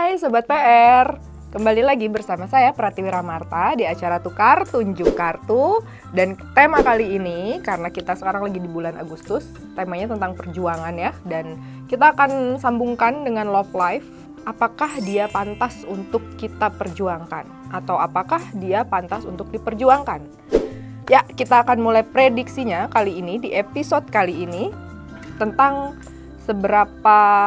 Hai Sobat PR, kembali lagi bersama saya Pratiwi Ramarta di acara Tukar Tunjuk Kartu. Dan tema kali ini, karena kita sekarang lagi di bulan Agustus, temanya tentang perjuangan ya. Dan kita akan sambungkan dengan love life. Apakah dia pantas untuk kita perjuangkan? Atau apakah dia pantas untuk diperjuangkan? Ya, kita akan mulai prediksinya kali ini, di episode kali ini, tentang seberapa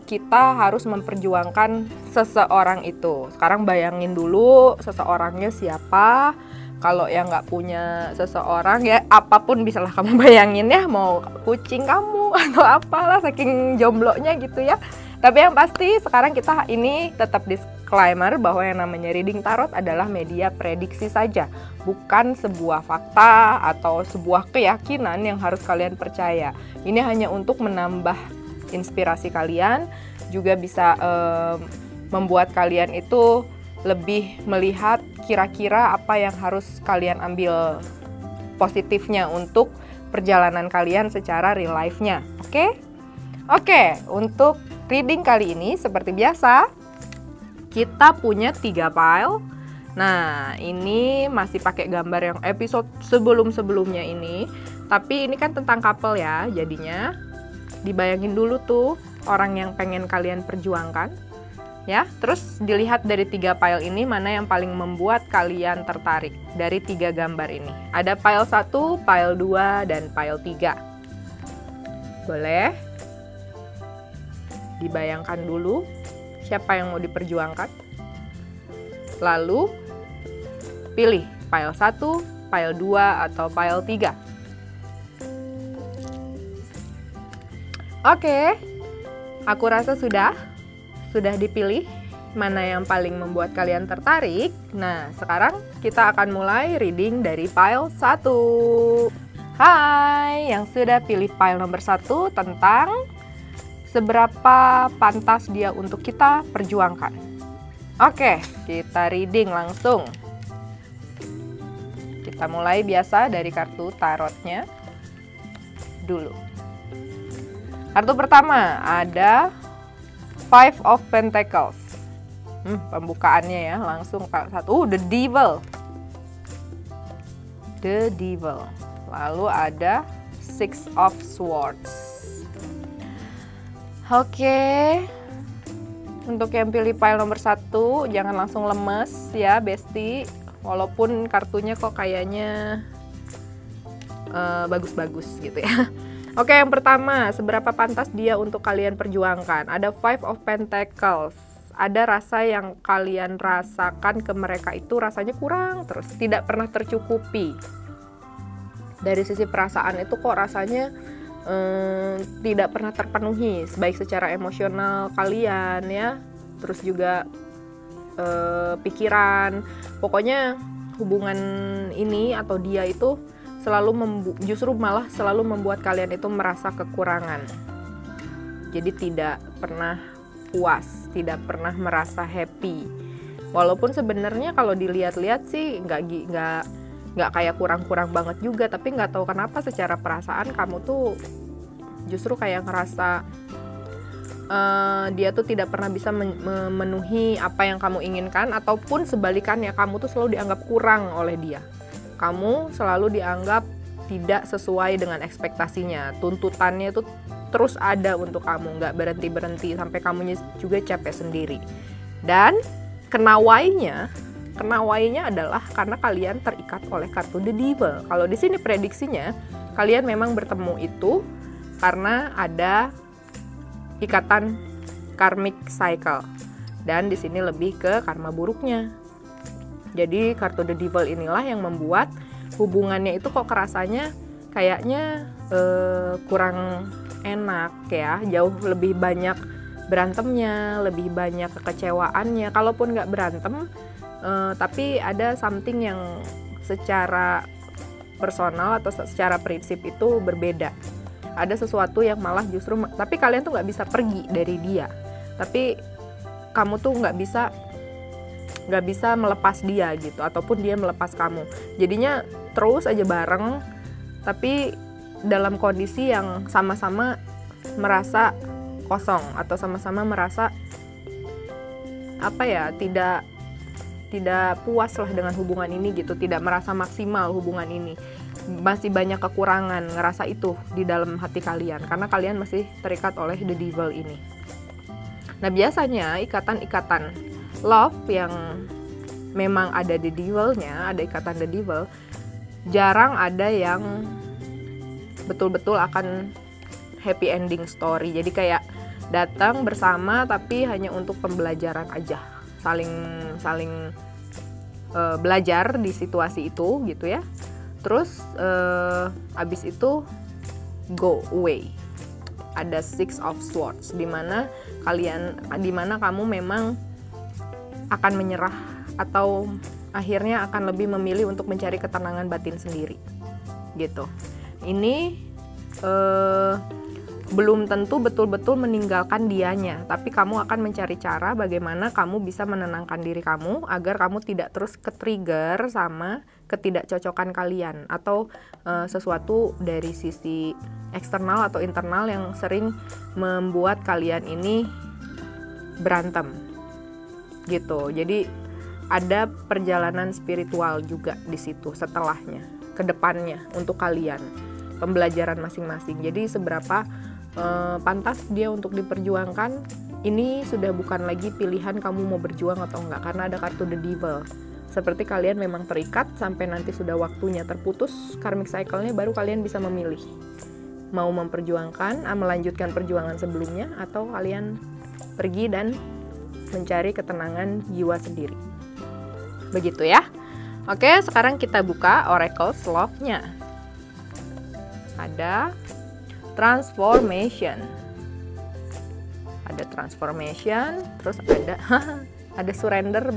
kita harus memperjuangkan seseorang itu. Sekarang bayangin dulu seseorangnya siapa. Kalau yang nggak punya seseorang ya apapun bisalah kamu bayangin ya, mau kucing kamu atau apalah, saking jomblonya gitu ya. Tapi yang pasti sekarang kita ini tetap disclaimer bahwa yang namanya reading tarot adalah media prediksi saja, bukan sebuah fakta atau sebuah keyakinan yang harus kalian percaya. Ini hanya untuk menambah inspirasi kalian, juga bisa membuat kalian itu lebih melihat kira-kira apa yang harus kalian ambil positifnya untuk perjalanan kalian secara real life-nya. Oke, untuk reading kali ini seperti biasa kita punya 3 file. Nah, ini masih pakai gambar yang episode sebelum-sebelumnya ini, tapi ini kan tentang couple ya, jadinya dibayangin dulu tuh orang yang pengen kalian perjuangkan ya. Terus dilihat dari 3 file ini mana yang paling membuat kalian tertarik dari 3 gambar ini. Ada file 1, file 2, dan file 3. Boleh dibayangkan dulu siapa yang mau diperjuangkan. Lalu pilih file 1, file 2, atau file 3. Oke, aku rasa sudah dipilih mana yang paling membuat kalian tertarik. Nah, sekarang kita akan mulai reading dari file 1. Hai, yang sudah pilih file nomor 1 tentang seberapa pantas dia untuk kita perjuangkan. Oke, kita reading langsung. Kita mulai biasa dari kartu tarotnya dulu. Kartu pertama ada Five of Pentacles. Pembukaannya ya, langsung satu. The Devil. The Devil. Lalu ada Six of Swords. Oke. Untuk yang pilih file nomor 1, jangan langsung lemes ya, Besti. Walaupun kartunya kok kayaknya bagus-bagus gitu ya. Oke, yang pertama, seberapa pantas dia untuk kalian perjuangkan? Ada Five of Pentacles. Ada rasa yang kalian rasakan ke mereka itu rasanya kurang terus, tidak pernah tercukupi. Dari sisi perasaan itu kok rasanya tidak pernah terpenuhi, baik secara emosional kalian ya, terus juga pikiran. Pokoknya hubungan ini atau dia itu justru malah selalu membuat kalian itu merasa kekurangan. Jadi tidak pernah puas, tidak pernah merasa happy. Walaupun sebenarnya kalau dilihat-lihat sih nggak kayak kurang-kurang banget juga, tapi nggak tahu kenapa secara perasaan kamu tuh justru kayak ngerasa dia tuh tidak pernah bisa memenuhi apa yang kamu inginkan, ataupun sebalikannya kamu tuh selalu dianggap kurang oleh dia. Kamu selalu dianggap tidak sesuai dengan ekspektasinya. Tuntutannya itu terus ada untuk kamu, nggak berhenti-berhenti, sampai kamunya juga capek sendiri. Dan kenawainya adalah karena kalian terikat oleh kartu The Devil. Kalau di sini prediksinya, kalian memang bertemu itu karena ada ikatan karmic cycle. Dan di sini lebih ke karma buruknya. Jadi kartu The Devil inilah yang membuat hubungannya itu kok kerasanya kayaknya kurang enak ya. Jauh lebih banyak berantemnya, lebih banyak kekecewaannya. Kalaupun nggak berantem, tapi ada something yang secara personal atau secara prinsip itu berbeda. Ada sesuatu yang malah justru, tapi kalian tuh nggak bisa pergi dari dia. Tapi kamu tuh nggak bisa melepas dia gitu, ataupun dia melepas kamu. Jadinya terus aja bareng, tapi dalam kondisi yang sama-sama merasa kosong atau sama-sama merasa apa ya, tidak puas lah dengan hubungan ini gitu, tidak merasa maksimal hubungan ini, masih banyak kekurangan, ngerasa itu di dalam hati kalian karena kalian masih terikat oleh the devil ini. Nah, biasanya ikatan-ikatan love yang memang ada the devil-nya, ada ikatan the devil, jarang ada yang betul-betul akan happy ending story. Jadi kayak datang bersama tapi hanya untuk pembelajaran aja, saling belajar di situasi itu gitu ya. Terus abis itu go away. Ada Six of Swords di mana kamu memang akan menyerah atau akhirnya akan lebih memilih untuk mencari ketenangan batin sendiri gitu. Ini belum tentu betul-betul meninggalkan dianya, tapi kamu akan mencari cara bagaimana kamu bisa menenangkan diri kamu agar kamu tidak terus ke-trigger sama ketidakcocokan kalian atau sesuatu dari sisi eksternal atau internal yang sering membuat kalian ini berantem gitu. Jadi ada perjalanan spiritual juga di situ setelahnya, ke depannya untuk kalian, pembelajaran masing-masing. Jadi seberapa pantas dia untuk diperjuangkan, ini sudah bukan lagi pilihan kamu mau berjuang atau enggak, karena ada kartu the devil. Seperti kalian memang terikat sampai nanti sudah waktunya terputus karmic cycle-nya, baru kalian bisa memilih mau memperjuangkan, melanjutkan perjuangan sebelumnya, atau kalian pergi dan mencari ketenangan jiwa sendiri. Begitu ya. Oke, sekarang kita buka Oracle Love-nya. Ada transformation. Ada transformation, terus ada surrender,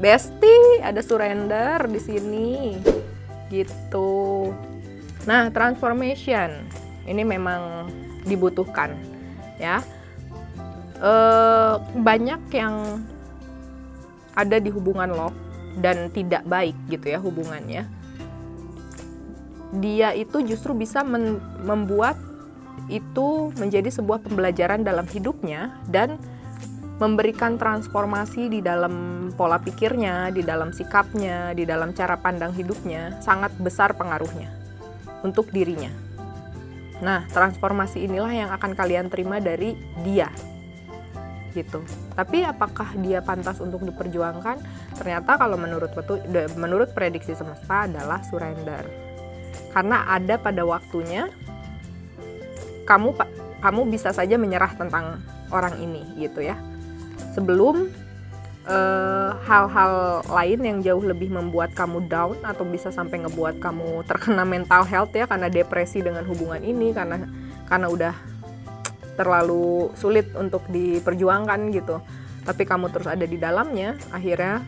bestie, ada surrender di sini. Gitu. Nah, transformation ini memang dibutuhkan ya. Banyak yang ada di hubungan love dan tidak baik gitu ya hubungannya. Dia itu justru bisa membuat itu menjadi sebuah pembelajaran dalam hidupnya dan memberikan transformasi di dalam pola pikirnya, di dalam sikapnya, di dalam cara pandang hidupnya, sangat besar pengaruhnya untuk dirinya. Nah, transformasi inilah yang akan kalian terima dari dia gitu. Tapi apakah dia pantas untuk diperjuangkan? Ternyata kalau menurut prediksi semesta adalah surrender. Karena ada pada waktunya kamu bisa saja menyerah tentang orang ini gitu ya. Sebelum hal-hal lain yang jauh lebih membuat kamu down atau bisa sampai ngebuat kamu terkena mental health ya, karena depresi dengan hubungan ini, karena udah terlalu sulit untuk diperjuangkan gitu. Tapi kamu terus ada di dalamnya, akhirnya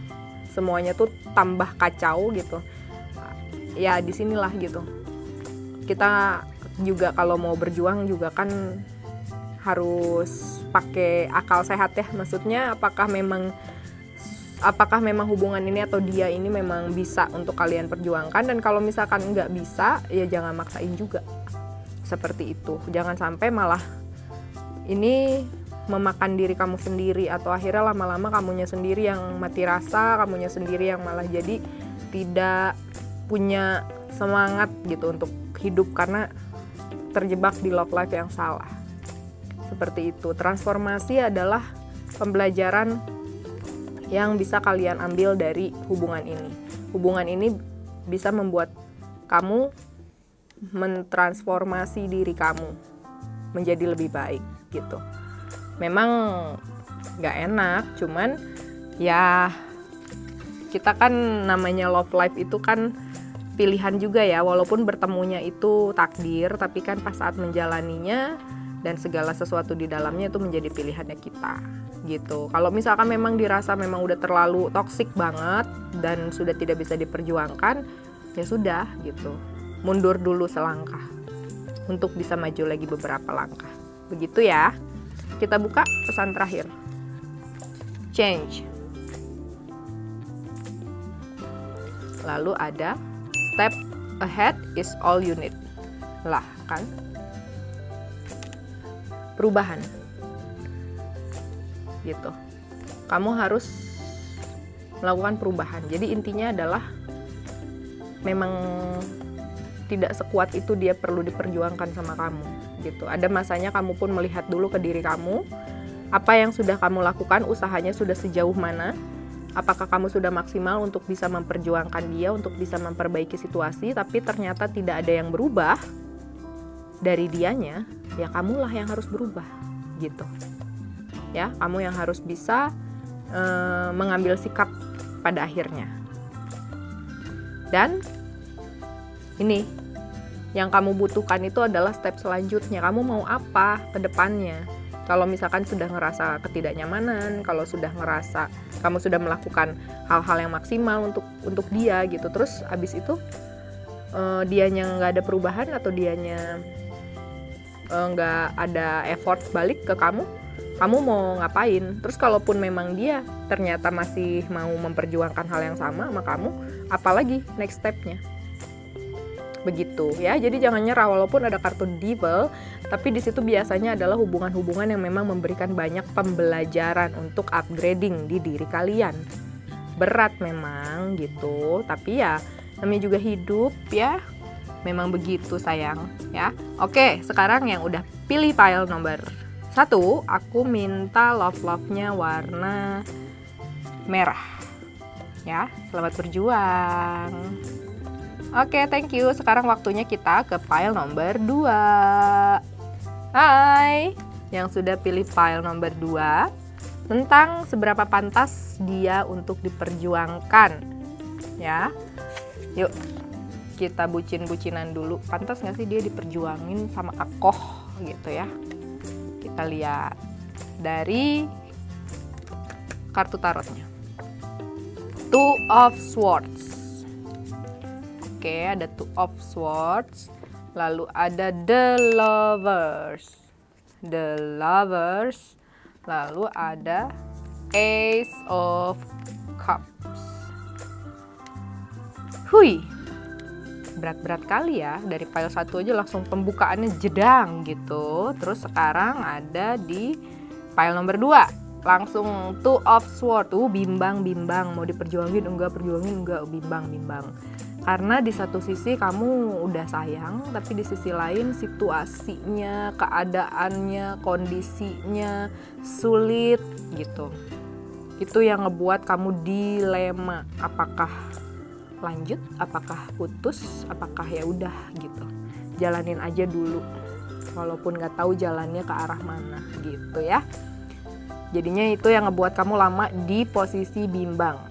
semuanya tuh tambah kacau gitu. Ya disinilah gitu. Kita juga kalau mau berjuang juga kan harus pakai akal sehat ya. Maksudnya apakah memang hubungan ini atau dia ini memang bisa untuk kalian perjuangkan, dan kalau misalkan nggak bisa ya jangan maksain juga. Seperti itu. Jangan sampai malah ini memakan diri kamu sendiri, atau akhirnya lama-lama kamunya sendiri yang mati rasa, kamunya sendiri yang malah jadi tidak punya semangat gitu untuk hidup karena terjebak di love life yang salah. Seperti itu. Transformasi adalah pembelajaran yang bisa kalian ambil dari hubungan ini. Hubungan ini bisa membuat kamu mentransformasi diri kamu menjadi lebih baik gitu. Memang gak enak, cuman ya kita kan namanya love life itu kan pilihan juga ya, walaupun bertemunya itu takdir, tapi kan pas saat menjalaninya dan segala sesuatu di dalamnya itu menjadi pilihannya kita gitu. Kalau misalkan memang dirasa memang udah terlalu toksik banget dan sudah tidak bisa diperjuangkan, ya sudah gitu, mundur dulu selangkah untuk bisa maju lagi beberapa langkah. Begitu ya. Kita buka pesan terakhir. Change. Lalu ada step ahead is all you need. Lah kan. perubahan gitu. Kamu harus melakukan perubahan. Jadi intinya adalah memang tidak sekuat itu dia perlu diperjuangkan sama kamu gitu. Ada masanya kamu pun melihat dulu ke diri kamu, apa yang sudah kamu lakukan, usahanya sudah sejauh mana, apakah kamu sudah maksimal untuk bisa memperjuangkan dia, untuk bisa memperbaiki situasi, tapi ternyata tidak ada yang berubah dari dianya, ya kamulah yang harus berubah gitu. Ya, kamu yang harus bisa mengambil sikap pada akhirnya. Dan ini yang kamu butuhkan itu adalah step selanjutnya. Kamu mau apa ke depannya? Kalau misalkan sudah ngerasa ketidaknyamanan, kalau sudah ngerasa kamu sudah melakukan hal-hal yang maksimal untuk dia gitu, terus abis itu dianya nggak ada perubahan atau dianya nggak ada effort balik ke kamu mau ngapain? Terus kalaupun memang dia ternyata masih mau memperjuangkan hal yang sama kamu, apalagi next stepnya? Begitu ya. Jadi jangan nyerah walaupun ada kartu devil, tapi di situ biasanya adalah hubungan-hubungan yang memang memberikan banyak pembelajaran untuk upgrading di diri kalian. Berat memang gitu, tapi ya namanya juga hidup ya. Memang begitu sayang ya. Oke, sekarang yang udah pilih pile nomor 1, aku minta love-nya warna merah. Ya, selamat berjuang. Oke, thank you. Sekarang waktunya kita ke pile nomor 2. Hai, yang sudah pilih pile nomor 2, tentang seberapa pantas dia untuk diperjuangkan. Ya, yuk kita bucin-bucinan dulu. Pantas nggak sih dia diperjuangin sama Akoh gitu ya? Kita lihat dari kartu tarotnya. Two of Swords. Oke, ada Two of Swords. Lalu ada The Lovers. Lalu ada Ace of Cups. Hui, berat-berat kali ya. Dari pile 1 aja langsung pembukaannya jedang gitu. Terus sekarang ada di pile nomor 2, langsung Two of Swords. Bimbang mau diperjuangin enggak, bimbang. Karena di satu sisi kamu udah sayang, tapi di sisi lain situasinya, keadaannya, kondisinya sulit gitu. Itu yang ngebuat kamu dilema, apakah lanjut, apakah putus, apakah ya udah gitu. Jalanin aja dulu, walaupun nggak tahu jalannya ke arah mana gitu ya. Jadinya itu yang ngebuat kamu lama di posisi bimbang,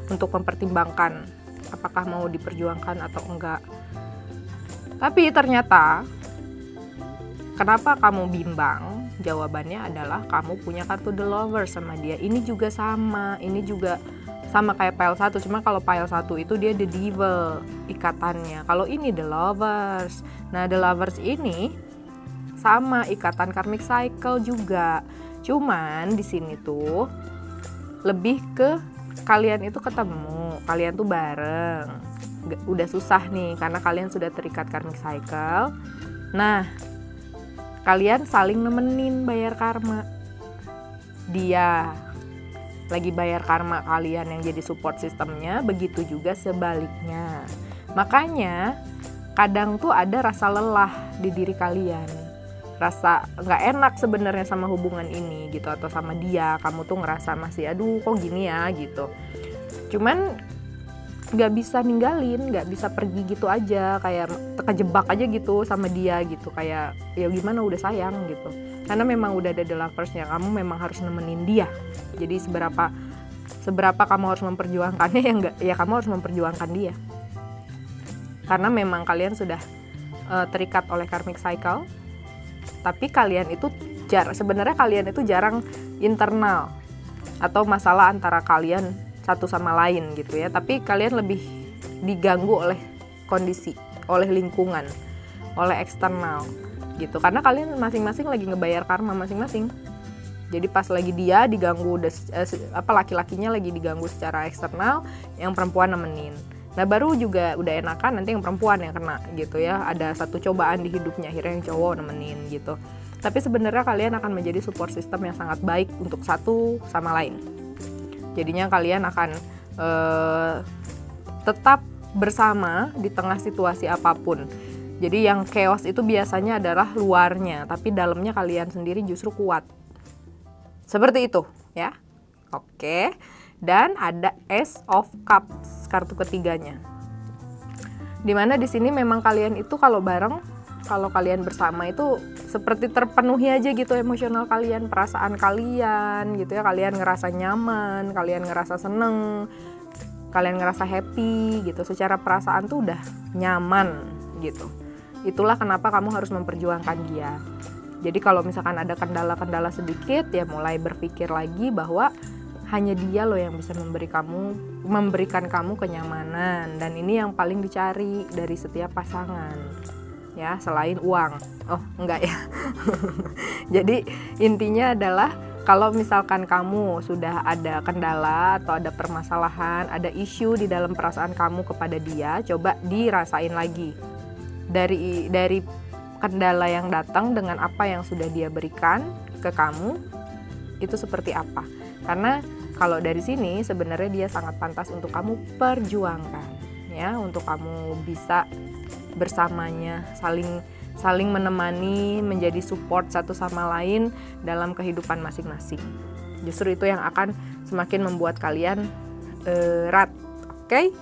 untuk mempertimbangkan apakah mau diperjuangkan atau enggak. Tapi ternyata kenapa kamu bimbang? Jawabannya adalah kamu punya kartu The Lovers sama dia. Ini juga sama kayak pile 1, cuma kalau pile 1 itu dia The Devil ikatannya. Kalau ini The Lovers. Nah, The Lovers ini sama ikatan karmic cycle juga. Cuman di sini tuh lebih ke kalian itu ketemu, kalian tuh bareng. Udah susah nih karena kalian sudah terikat karmic cycle. Nah, kalian saling nemenin bayar karma. Dia lagi bayar karma kalian yang jadi support sistemnya, begitu juga sebaliknya. Makanya kadang tuh ada rasa lelah di diri kalian, rasa nggak enak sebenarnya sama hubungan ini gitu, atau sama dia. Kamu tuh ngerasa masih aduh kok gini ya gitu, cuman nggak bisa ninggalin, nggak bisa pergi gitu aja, kayak terjebak aja gitu sama dia gitu, kayak ya gimana, udah sayang gitu. Karena memang udah ada The Lovers-nya, kamu memang harus nemenin dia. Jadi seberapa kamu harus memperjuangkannya, ya kamu harus memperjuangkan dia. Karena memang kalian sudah terikat oleh karmic cycle. Tapi kalian itu sebenarnya kalian itu jarang internal atau masalah antara kalian satu sama lain gitu ya. Tapi kalian lebih diganggu oleh kondisi, oleh lingkungan, oleh eksternal gitu. Karena kalian masing-masing lagi ngebayar karma masing-masing. Jadi pas lagi dia diganggu, laki-lakinya lagi diganggu secara eksternal, yang perempuan nemenin. Nah baru juga udah enakan nanti yang perempuan yang kena gitu ya, ada satu cobaan di hidupnya akhirnya yang cowok nemenin gitu. Tapi sebenarnya kalian akan menjadi support system yang sangat baik untuk satu sama lain. Jadinya kalian akan tetap bersama di tengah situasi apapun. Jadi yang chaos itu biasanya adalah luarnya, tapi dalamnya kalian sendiri justru kuat. Seperti itu ya. Oke. Dan ada Ace of Cups, kartu ketiganya. Dimana di sini memang kalian itu kalau bareng, kalau kalian bersama itu seperti terpenuhi aja gitu emosional kalian, perasaan kalian gitu ya. Kalian ngerasa nyaman, kalian ngerasa seneng, kalian ngerasa happy gitu. Secara perasaan tuh udah nyaman gitu. Itulah kenapa kamu harus memperjuangkan dia. Jadi kalau misalkan ada kendala-kendala sedikit ya mulai berpikir lagi bahwa hanya dia loh yang bisa memberikan kamu kenyamanan, dan ini yang paling dicari dari setiap pasangan ya, selain uang. Oh enggak ya. Jadi intinya adalah kalau misalkan kamu sudah ada kendala atau ada permasalahan, ada isu di dalam perasaan kamu kepada dia, coba dirasain lagi dari kendala yang datang dengan apa yang sudah dia berikan ke kamu itu seperti apa. Karena kalau dari sini sebenarnya dia sangat pantas untuk kamu perjuangkan ya, untuk kamu bisa bersamanya, saling menemani, menjadi support satu sama lain dalam kehidupan masing-masing. Justru itu yang akan semakin membuat kalian erat. Oke?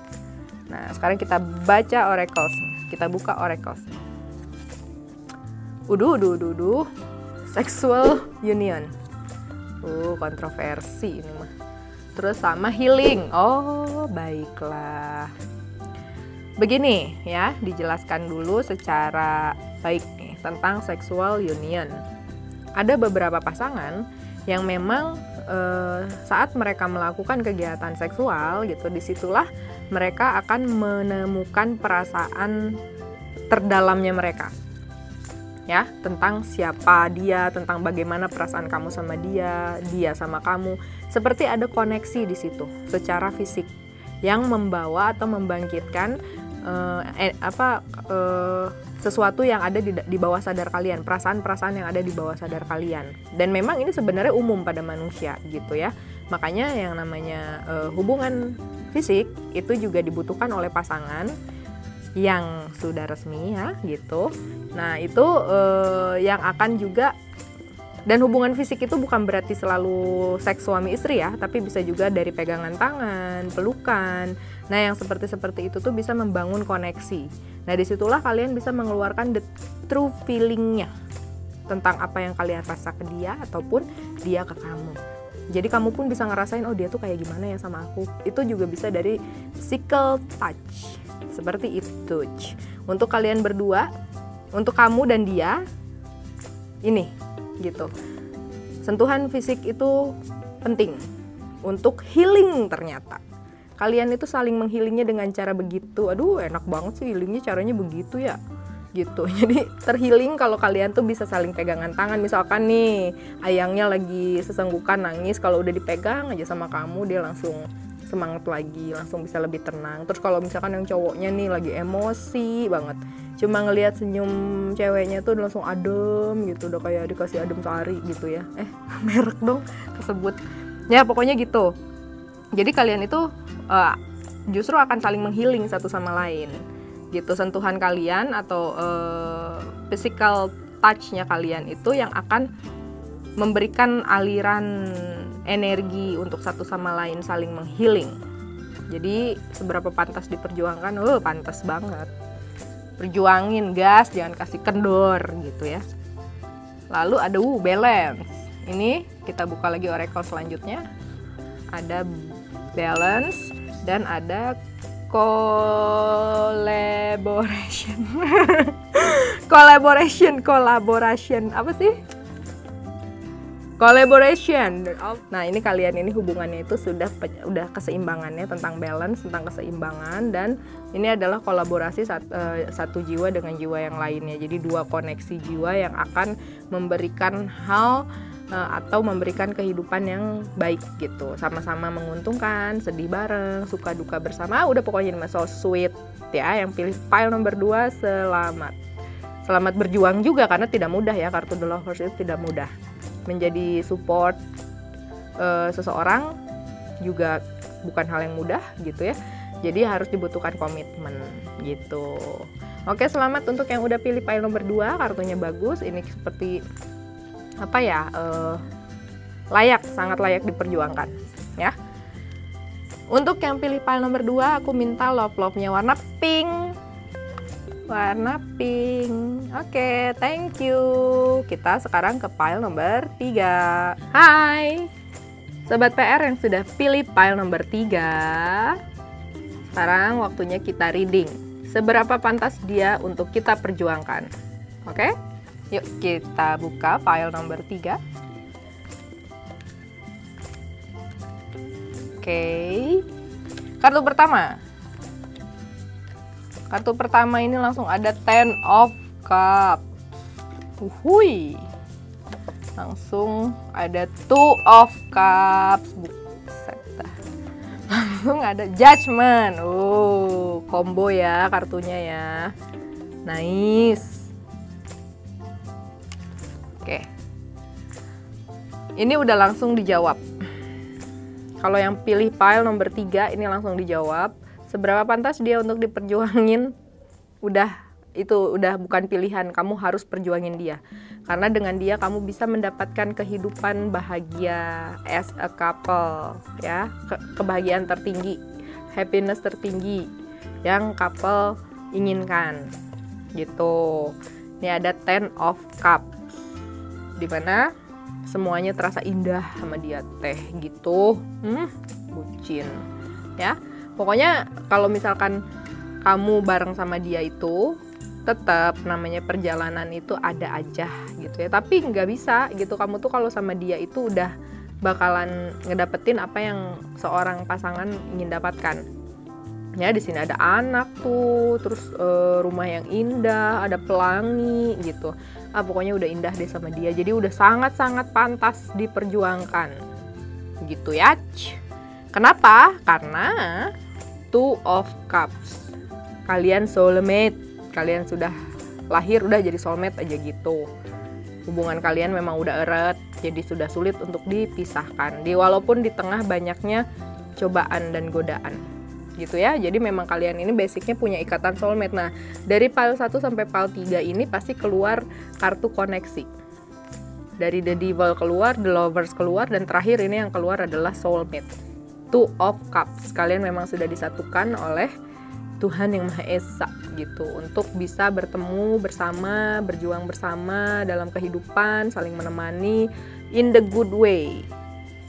Nah, sekarang kita baca oracles-nya. Kita buka oracles-nya. Sexual union. Kontroversi ini mah. Terus sama healing. Oh, baiklah. Begini ya, dijelaskan dulu secara baik nih tentang sexual union. Ada beberapa pasangan yang memang saat mereka melakukan kegiatan seksual gitu, disitulah mereka akan menemukan perasaan terdalamnya mereka. Ya, tentang siapa dia, tentang bagaimana perasaan kamu sama dia, dia sama kamu. Seperti ada koneksi di situ secara fisik yang membawa atau membangkitkan sesuatu yang ada di bawah sadar kalian, perasaan-perasaan yang ada di bawah sadar kalian. Dan memang ini sebenarnya umum pada manusia gitu ya. Makanya yang namanya hubungan fisik itu juga dibutuhkan oleh pasangan yang sudah resmi ya gitu. Nah itu yang akan juga, dan hubungan fisik itu bukan berarti selalu seks suami istri ya, tapi bisa juga dari pegangan tangan, pelukan. Nah yang seperti itu tuh bisa membangun koneksi. Nah disitulah kalian bisa mengeluarkan the true feelingnya tentang apa yang kalian rasa ke dia ataupun dia ke kamu. Jadi kamu pun bisa ngerasain, oh dia tuh kayak gimana ya sama aku. Itu juga bisa dari physical touch. Seperti itu. Untuk kalian berdua, untuk kamu dan dia, ini gitu. Sentuhan fisik itu penting untuk healing ternyata. Kalian itu saling menghealingnya dengan cara begitu. Aduh, enak banget sih healingnya caranya begitu ya. Gitu. Jadi terhealing kalau kalian tuh bisa saling pegangan tangan. Misalkan nih, ayangnya lagi sesenggukan nangis, kalau udah dipegang aja sama kamu dia langsung semangat lagi, langsung bisa lebih tenang. Terus kalau misalkan yang cowoknya nih lagi emosi banget, cuma ngelihat senyum ceweknya tuh langsung adem gitu, udah kayak dikasih adem sari gitu ya. Merek dong tersebut. Ya pokoknya gitu. Jadi kalian itu justru akan saling menghealing satu sama lain. Gitu, sentuhan kalian atau physical touch-nya kalian itu yang akan memberikan aliran energi untuk satu sama lain saling menghealing. Jadi seberapa pantas diperjuangkan? Pantas banget. Perjuangin, gas, jangan kasih kendor gitu ya. Lalu ada balance. Ini kita buka lagi oracle selanjutnya. Ada balance dan ada collaboration. collaboration apa sih? Collaboration. Nah ini kalian ini hubungannya itu sudah keseimbangannya, tentang balance, tentang keseimbangan, dan ini adalah kolaborasi satu jiwa dengan jiwa yang lainnya. Jadi dua koneksi jiwa yang akan memberikan hal atau memberikan kehidupan yang baik gitu, sama-sama menguntungkan, sedih bareng, suka duka bersama. Udah pokoknya so sweet ya. Yang pilih pile nomor 2 selamat berjuang juga, karena tidak mudah ya, kartu The Lovers itu tidak mudah. Menjadi support seseorang juga bukan hal yang mudah gitu ya, jadi harus dibutuhkan komitmen gitu. Oke, selamat untuk yang udah pilih pile nomor 2, kartunya bagus. Ini seperti apa ya, layak, sangat layak diperjuangkan ya. Untuk yang pilih pile nomor 2, aku minta love-nya warna pink. Warna pink. Oke, thank you. Kita sekarang ke pile nomor 3. Hai Sobat PR yang sudah pilih pile nomor 3. Sekarang waktunya kita reading. Seberapa pantas dia untuk kita perjuangkan? Oke? Yuk kita buka file nomor 3. Oke. Kartu pertama. Kartu pertama ini langsung ada Ten of Cups. Uhuy. Langsung ada Two of Cups. Buset dah. Langsung ada Judgment. Oh, combo ya kartunya ya. Nice. Oke, ini udah langsung dijawab. Kalau yang pilih pile nomor 3 ini langsung dijawab. Seberapa pantas dia untuk diperjuangin? Udah bukan pilihan, kamu harus perjuangin dia. Karena dengan dia kamu bisa mendapatkan kehidupan bahagia as a couple ya, kebahagiaan tertinggi, happiness tertinggi yang couple inginkan gitu. Ini ada Ten of Cups, dimana semuanya terasa indah sama dia, teh gitu, bucin ya. Pokoknya kalau misalkan kamu bareng sama dia itu tetap namanya perjalanan itu ada aja gitu ya, tapi nggak bisa gitu. Kamu tuh kalau sama dia itu udah bakalan ngedapetin apa yang seorang pasangan ingin dapatkan ya. Di sini ada anak tuh, terus rumah yang indah, ada pelangi gitu. Pokoknya udah indah deh sama dia, jadi udah sangat-sangat pantas diperjuangkan gitu ya. Kenapa? Karena Two of Cups, kalian soulmate, kalian sudah lahir udah jadi soulmate aja gitu. Hubungan kalian memang udah erat, jadi sudah sulit untuk dipisahkan, walaupun di tengah banyaknya cobaan dan godaan gitu ya. Jadi memang kalian ini basicnya punya ikatan soulmate. Nah, dari pile 1 sampai pile 3 ini pasti keluar kartu koneksi. Dari The Devil keluar, The Lovers keluar, dan terakhir ini yang keluar adalah soulmate, Two of Cups. Kalian memang sudah disatukan oleh Tuhan yang Maha Esa gitu, untuk bisa bertemu bersama, berjuang bersama dalam kehidupan, saling menemani in the good way.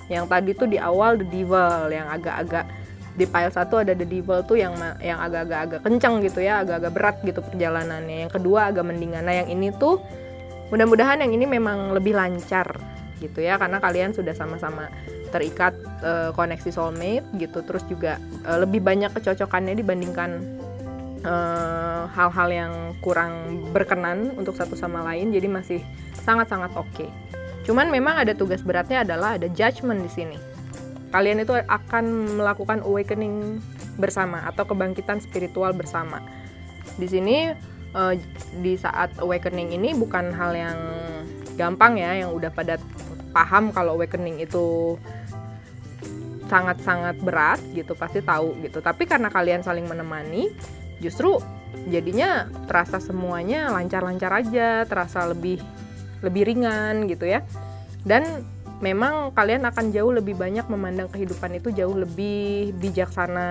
Yang tadi tuh di awal The Devil, yang agak-agak di pile 1 ada The Devil tuh yang agak-agak kenceng gitu ya, agak-agak berat gitu perjalanannya. Yang kedua agak mendingan. Nah, yang ini tuh mudah-mudahan yang ini memang lebih lancar gitu ya, karena kalian sudah sama-sama terikat koneksi soulmate gitu. Terus juga lebih banyak kecocokannya dibandingkan hal-hal yang kurang berkenan untuk satu sama lain. Jadi masih sangat-sangat oke. Cuman memang ada tugas beratnya, adalah ada judgment di sini. Kalian itu akan melakukan awakening bersama atau kebangkitan spiritual bersama. Di sini di saat awakening ini bukan hal yang gampang ya, yang udah pada paham kalau awakening itu sangat-sangat berat gitu, pasti tahu gitu. Tapi karena kalian saling menemani, justru jadinya terasa semuanya lancar-lancar aja, terasa lebih ringan gitu ya. Dan memang kalian akan jauh lebih banyak memandang kehidupan itu jauh lebih bijaksana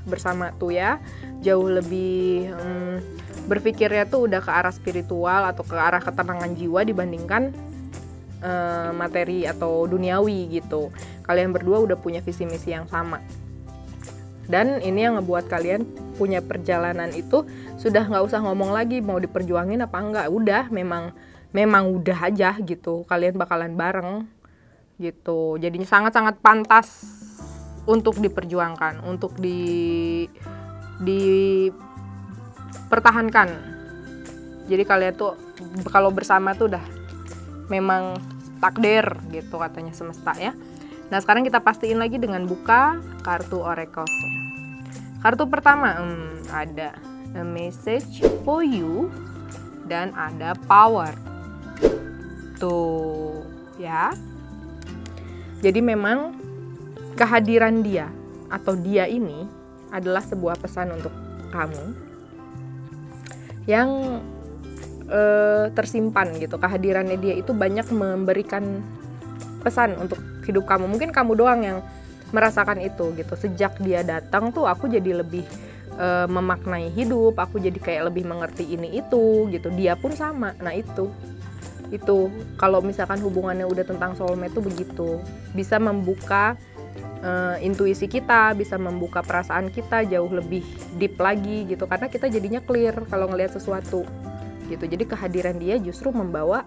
bersama tuh ya, jauh lebih berpikirnya tuh udah ke arah spiritual atau ke arah ketenangan jiwa dibandingkan materi atau duniawi gitu. Kalian berdua udah punya visi misi yang sama, dan ini yang ngebuat kalian punya perjalanan itu sudah nggak usah ngomong lagi mau diperjuangin apa enggak, udah memang udah aja gitu, kalian bakalan bareng gitu. Jadinya sangat-sangat pantas untuk diperjuangkan, untuk dipertahankan. Jadi kalian tuh kalau bersama tuh udah memang takdir gitu katanya semesta ya. Nah sekarang kita pastiin lagi dengan buka kartu oracles-nya. Kartu pertama ada a message for you dan ada power. Tuh ya. Jadi memang kehadiran dia atau dia ini adalah sebuah pesan untuk kamu yang tersimpan gitu. Kehadirannya dia itu banyak memberikan pesan untuk hidup kamu. Mungkin kamu doang yang merasakan itu gitu. Sejak dia datang tuh aku jadi lebih memaknai hidup, aku jadi kayak lebih mengerti ini itu gitu. Dia pun sama. Nah itu kalau misalkan hubungannya udah tentang soulmate tuh begitu, bisa membuka intuisi kita, bisa membuka perasaan kita jauh lebih deep lagi gitu, karena kita jadinya clear kalau ngelihat sesuatu gitu. Jadi kehadiran dia justru membawa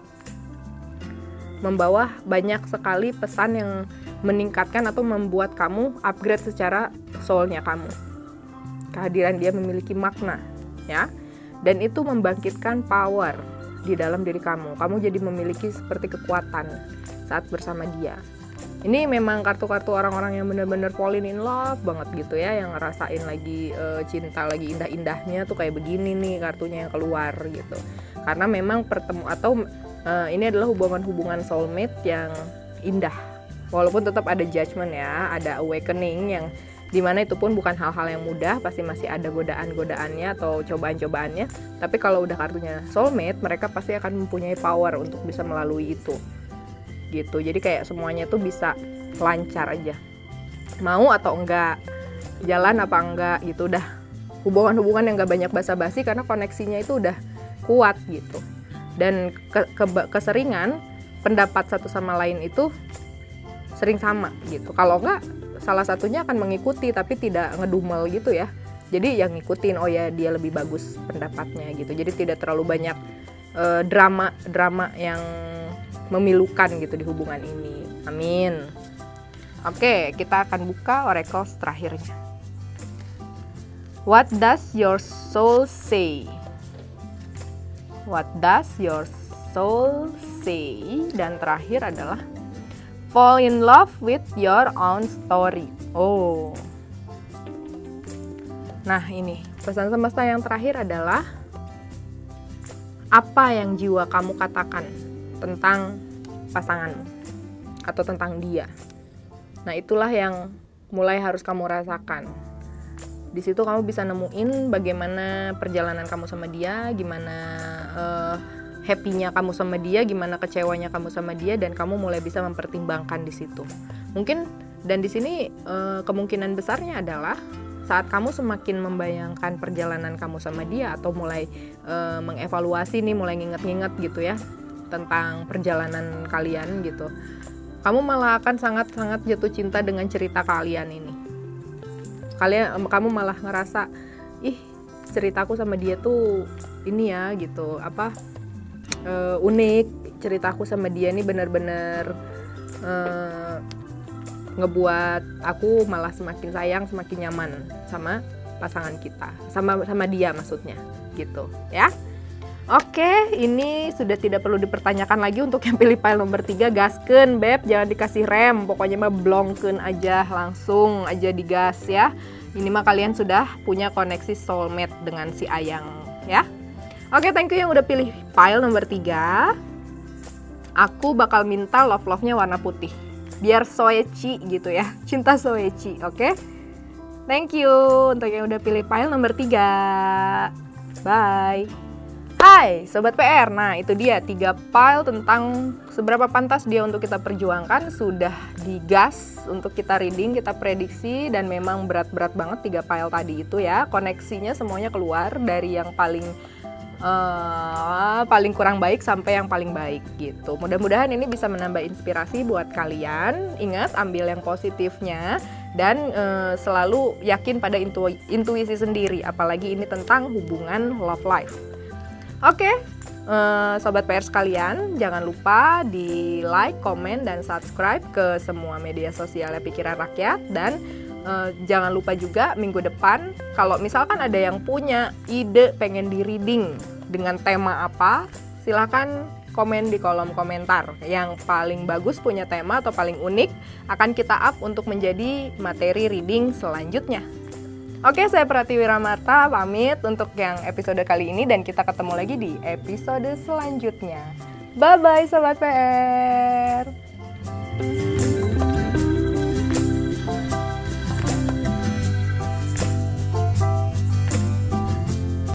banyak sekali pesan yang meningkatkan atau membuat kamu upgrade secara soulnya kamu. Kehadiran dia memiliki makna ya, dan itu membangkitkan power di dalam diri kamu. Kamu jadi memiliki seperti kekuatan saat bersama dia. Ini memang kartu-kartu orang-orang yang benar-benar falling in love banget gitu ya, yang ngerasain lagi cinta lagi indah-indahnya tuh kayak begini nih kartunya yang keluar gitu. Karena memang ini adalah hubungan-hubungan soulmate yang indah. Walaupun tetap ada judgment ya, ada awakening yang dimana itu pun bukan hal-hal yang mudah, pasti masih ada godaan-godaannya atau cobaan-cobaannya. Tapi kalau udah kartunya soulmate, mereka pasti akan mempunyai power untuk bisa melalui itu gitu. Jadi kayak semuanya tuh bisa lancar aja, mau atau enggak, jalan apa enggak gitu. Udah hubungan-hubungan yang gak banyak basa-basi karena koneksinya itu udah kuat gitu. Dan keseringan pendapat satu sama lain itu sering sama gitu. Kalau enggak, salah satunya akan mengikuti tapi tidak ngedumel gitu ya. Jadi yang ngikutin, oh ya dia lebih bagus pendapatnya gitu. Jadi tidak terlalu banyak drama yang memilukan gitu di hubungan ini. Amin. Oke, kita akan buka oracles terakhirnya. What does your soul say? What does your soul say? Dan terakhir adalah fall in love with your own story. Oh. Nah, ini pesan semesta yang terakhir adalah apa yang jiwa kamu katakan tentang pasanganmu atau tentang dia. Nah, itulah yang mulai harus kamu rasakan. Di situ kamu bisa nemuin bagaimana perjalanan kamu sama dia, gimana happy-nya kamu sama dia, gimana kecewanya kamu sama dia, dan kamu mulai bisa mempertimbangkan di situ. Mungkin dan di sini kemungkinan besarnya adalah saat kamu semakin membayangkan perjalanan kamu sama dia atau mulai mengevaluasi nih, mulai nginget-nginget gitu ya tentang perjalanan kalian gitu, kamu malah akan sangat-sangat jatuh cinta dengan cerita kalian ini. Kamu malah ngerasa, ih ceritaku sama dia tuh ini ya gitu, unik, ceritaku sama dia ini benar-benar ngebuat aku malah semakin sayang, semakin nyaman sama pasangan kita, sama dia maksudnya gitu ya. Oke, ini sudah tidak perlu dipertanyakan lagi untuk yang pilih file nomor 3. Gaskeun beb, jangan dikasih rem, pokoknya mah blongkeun aja, langsung aja digas ya. Ini mah kalian sudah punya koneksi soulmate dengan si Ayang ya. Oke, thank you yang udah pilih file nomor 3. Aku bakal minta love-nya warna putih, biar soeci gitu ya, cinta soeci. Oke, thank you untuk yang udah pilih file nomor 3. Bye. Hai Sobat PR, nah itu dia 3 file tentang seberapa pantas dia untuk kita perjuangkan. Sudah digas untuk kita reading, kita prediksi, dan memang berat-berat banget 3 file tadi itu ya. Koneksinya semuanya keluar dari yang paling kurang baik sampai yang paling baik gitu. Mudah-mudahan ini bisa menambah inspirasi buat kalian. Ingat, ambil yang positifnya dan selalu yakin pada intuisi sendiri, apalagi ini tentang hubungan love life. Oke, Sobat PR sekalian, jangan lupa di like, komen, dan subscribe ke semua media sosialnya Pikiran Rakyat. Dan jangan lupa juga minggu depan, kalau misalkan ada yang punya ide pengen di reading dengan tema apa, silakan komen di kolom komentar. Yang paling bagus punya tema atau paling unik akan kita up untuk menjadi materi reading selanjutnya. Oke, saya Pratiwi Ramarta pamit untuk yang episode kali ini dan kita ketemu lagi di episode selanjutnya. Bye-bye Sobat PR!